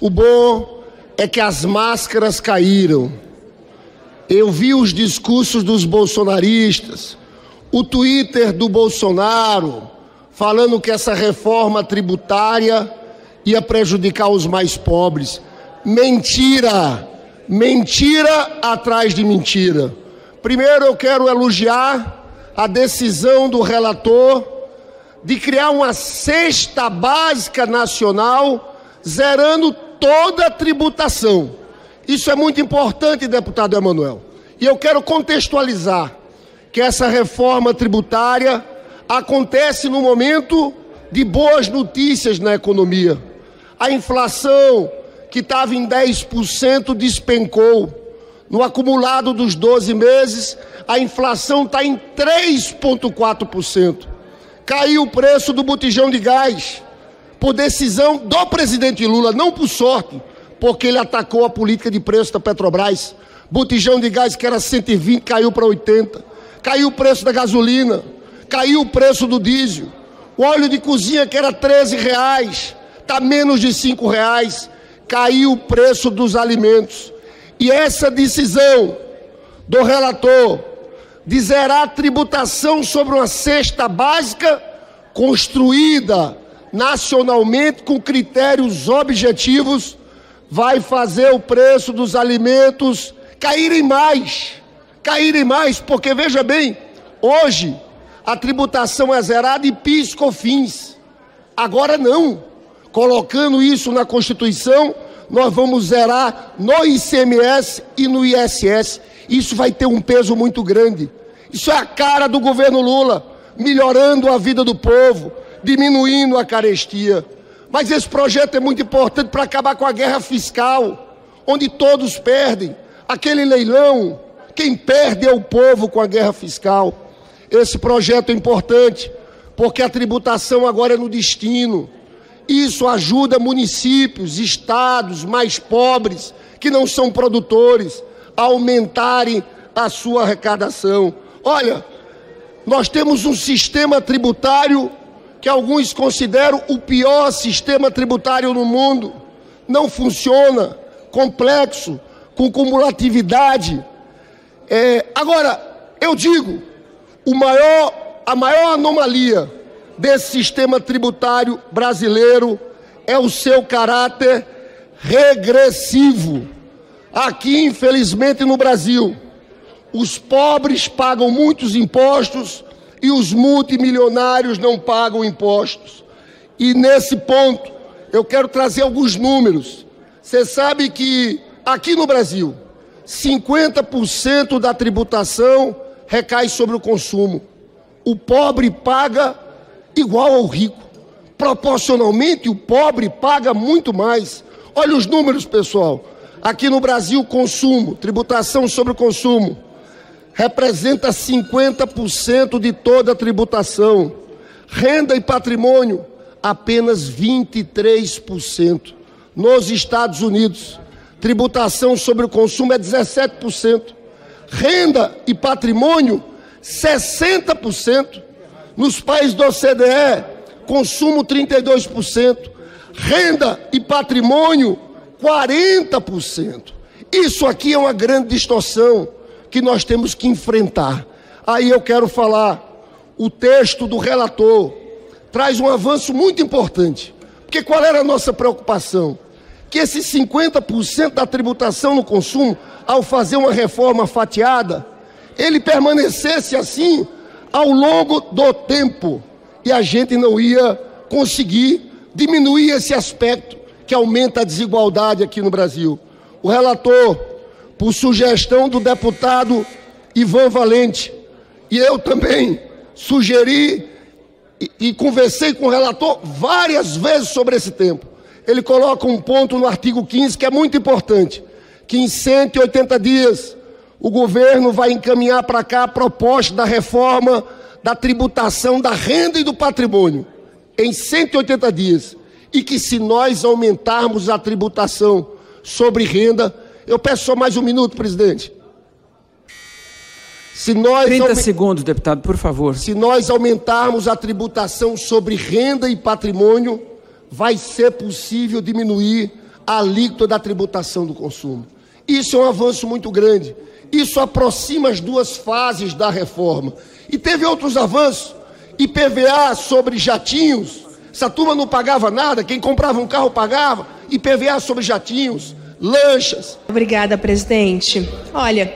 O bom é que as máscaras caíram. Eu vi os discursos dos bolsonaristas, o Twitter do Bolsonaro, falando que essa reforma tributária ia prejudicar os mais pobres. Mentira! Mentira atrás de mentira. Primeiro, eu quero elogiar a decisão do relator de criar uma cesta básica nacional, zerando toda a tributação. Isso é muito importante, deputado Emanuel. E eu quero contextualizar que essa reforma tributária acontece no momento de boas notícias na economia. A inflação, que estava em 10%, despencou. No acumulado dos 12 meses, a inflação está em 3,4%. Caiu o preço do botijão de gás, por decisão do presidente Lula, não por sorte, porque ele atacou a política de preço da Petrobras. Botijão de gás que era 120, caiu para 80. Caiu o preço da gasolina, caiu o preço do diesel. O óleo de cozinha, que era R$13, está menos de R$5. Caiu o preço dos alimentos. E essa decisão do relator de zerar a tributação sobre uma cesta básica construída nacionalmente com critérios objetivos vai fazer o preço dos alimentos caírem mais, porque veja bem, hoje a tributação é zerada em PIS e COFINS. Agora não, colocando isso na Constituição, nós vamos zerar no ICMS e no ISS. Isso vai ter um peso muito grande. Isso é a cara do governo Lula, melhorando a vida do povo, diminuindo a carestia. Mas esse projeto é muito importante para acabar com a guerra fiscal, onde todos perdem. Aquele leilão, quem perde é o povo com a guerra fiscal. Esse projeto é importante, porque a tributação agora é no destino. Isso ajuda municípios, estados mais pobres, que não são produtores, a aumentarem a sua arrecadação. Olha, nós temos um sistema tributário que alguns consideram o pior sistema tributário no mundo. Não funciona, complexo, com cumulatividade. Agora, eu digo, a maior anomalia desse sistema tributário brasileiro é o seu caráter regressivo. Aqui, infelizmente, no Brasil, os pobres pagam muitos impostos e os multimilionários não pagam impostos. E nesse ponto, eu quero trazer alguns números. Você sabe que aqui no Brasil, 50% da tributação recai sobre o consumo. O pobre paga igual ao rico. Proporcionalmente, o pobre paga muito mais. Olha os números, pessoal. Aqui no Brasil, consumo, tributação sobre o consumo, representa 50% de toda a tributação. Renda e patrimônio, apenas 23%. Nos Estados Unidos, tributação sobre o consumo é 17%. Renda e patrimônio, 60%. Nos países da OCDE, consumo 32%. Renda e patrimônio, 40%. Isso aqui é uma grande distorção que nós temos que enfrentar. Aí eu quero falar, o texto do relator traz um avanço muito importante. Porque qual era a nossa preocupação? Que esses 50% da tributação no consumo, ao fazer uma reforma fatiada, ele permanecesse assim ao longo do tempo. E a gente não ia conseguir diminuir esse aspecto que aumenta a desigualdade aqui no Brasil. O relator, por sugestão do deputado Ivan Valente, e eu também sugeri e conversei com o relator várias vezes sobre esse tempo. Ele coloca um ponto no artigo 15 que é muito importante, que em 180 dias o governo vai encaminhar para cá a proposta da reforma da tributação da renda e do patrimônio, em 180 dias. E que se nós aumentarmos a tributação sobre renda... Eu peço só mais um minuto, presidente. 30 segundos, deputado, por favor. Se nós aumentarmos a tributação sobre renda e patrimônio, vai ser possível diminuir a alíquota da tributação do consumo. Isso é um avanço muito grande. Isso aproxima as duas fases da reforma. E teve outros avanços. IPVA sobre jatinhos. Essa turma não pagava nada, quem comprava um carro pagava. IPVA sobre jatinhos, lanchas. Obrigada, presidente. Olha,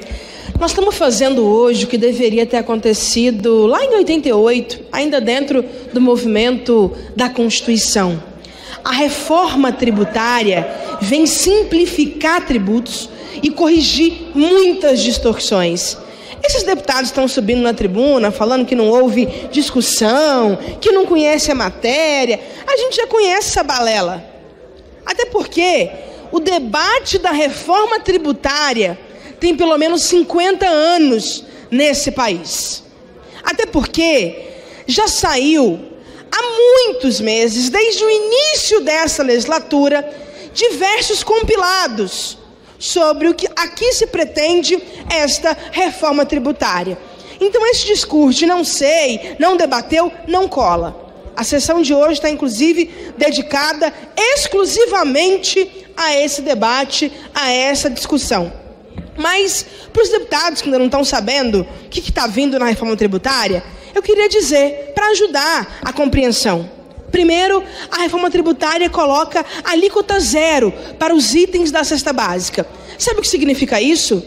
nós estamos fazendo hoje o que deveria ter acontecido lá em 88, ainda dentro do movimento da Constituição. A reforma tributária vem simplificar tributos e corrigir muitas distorções. Esses deputados estão subindo na tribuna, falando que não houve discussão, que não conhece a matéria. A gente já conhece essa balela. Até porque o debate da reforma tributária tem pelo menos 50 anos nesse país. Até porque já saiu há muitos meses, desde o início dessa legislatura, diversos compilados sobre o que aqui se pretende esta reforma tributária. Então esse discurso de não sei, não debateu, não cola. A sessão de hoje está inclusive dedicada exclusivamente a esse debate, a essa discussão. Mas para os deputados que ainda não estão sabendo o que está vindo na reforma tributária, eu queria dizer, para ajudar a compreensão. Primeiro, a reforma tributária coloca alíquota zero para os itens da cesta básica. Sabe o que significa isso?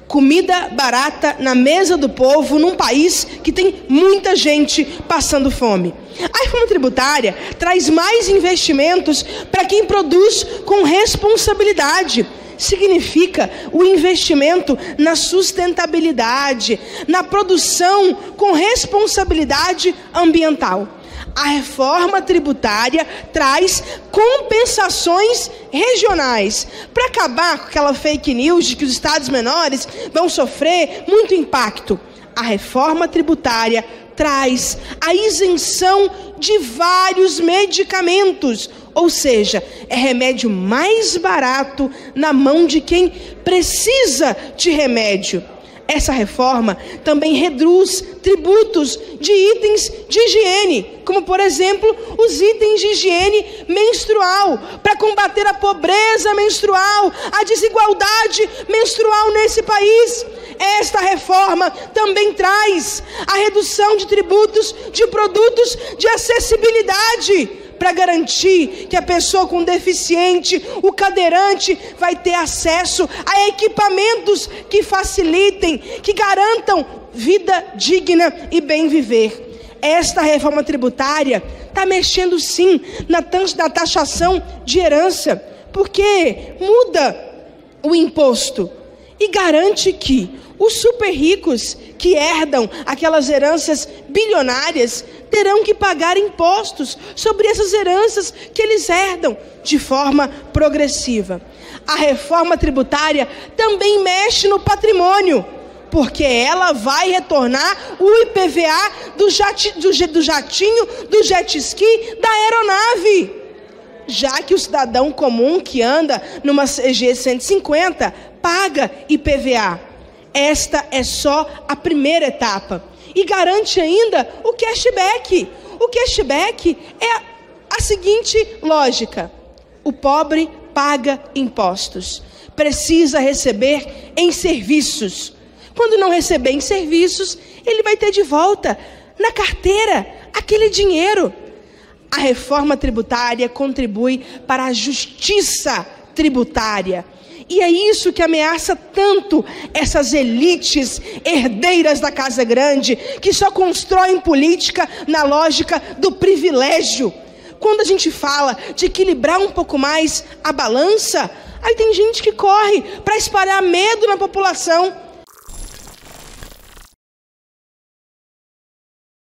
Comida barata na mesa do povo num país que tem muita gente passando fome. A reforma tributária traz mais investimentos para quem produz com responsabilidade. Significa o investimento na sustentabilidade, na produção com responsabilidade ambiental. A reforma tributária traz compensações regionais para acabar com aquela fake news de que os estados menores vão sofrer muito impacto. A reforma tributária traz a isenção de vários medicamentos, ou seja, é remédio mais barato na mão de quem precisa de remédio. Essa reforma também reduz tributos de itens de higiene, como, por exemplo, os itens de higiene menstrual, para combater a pobreza menstrual, a desigualdade menstrual nesse país. Esta reforma também traz a redução de tributos de produtos de acessibilidade, para garantir que a pessoa com deficiente, o cadeirante, vai ter acesso a equipamentos que facilitem, que garantam vida digna e bem viver. Esta reforma tributária está mexendo sim na taxação de herança, porque muda o imposto e garante que os super ricos que herdam aquelas heranças bilionárias terão que pagar impostos sobre essas heranças que eles herdam de forma progressiva. A reforma tributária também mexe no patrimônio, porque ela vai retornar o IPVA do jatinho, do jet ski, da aeronave. Já que o cidadão comum que anda numa CG 150 paga IPVA. Esta é só a primeira etapa. E garante ainda o cashback. O cashback é a seguinte lógica: o pobre paga impostos, precisa receber em serviços. Quando não receber em serviços, ele vai ter de volta na carteira aquele dinheiro. A reforma tributária contribui para a justiça tributária. E é isso que ameaça tanto essas elites herdeiras da Casa Grande, que só constroem política na lógica do privilégio. Quando a gente fala de equilibrar um pouco mais a balança, aí tem gente que corre para espalhar medo na população.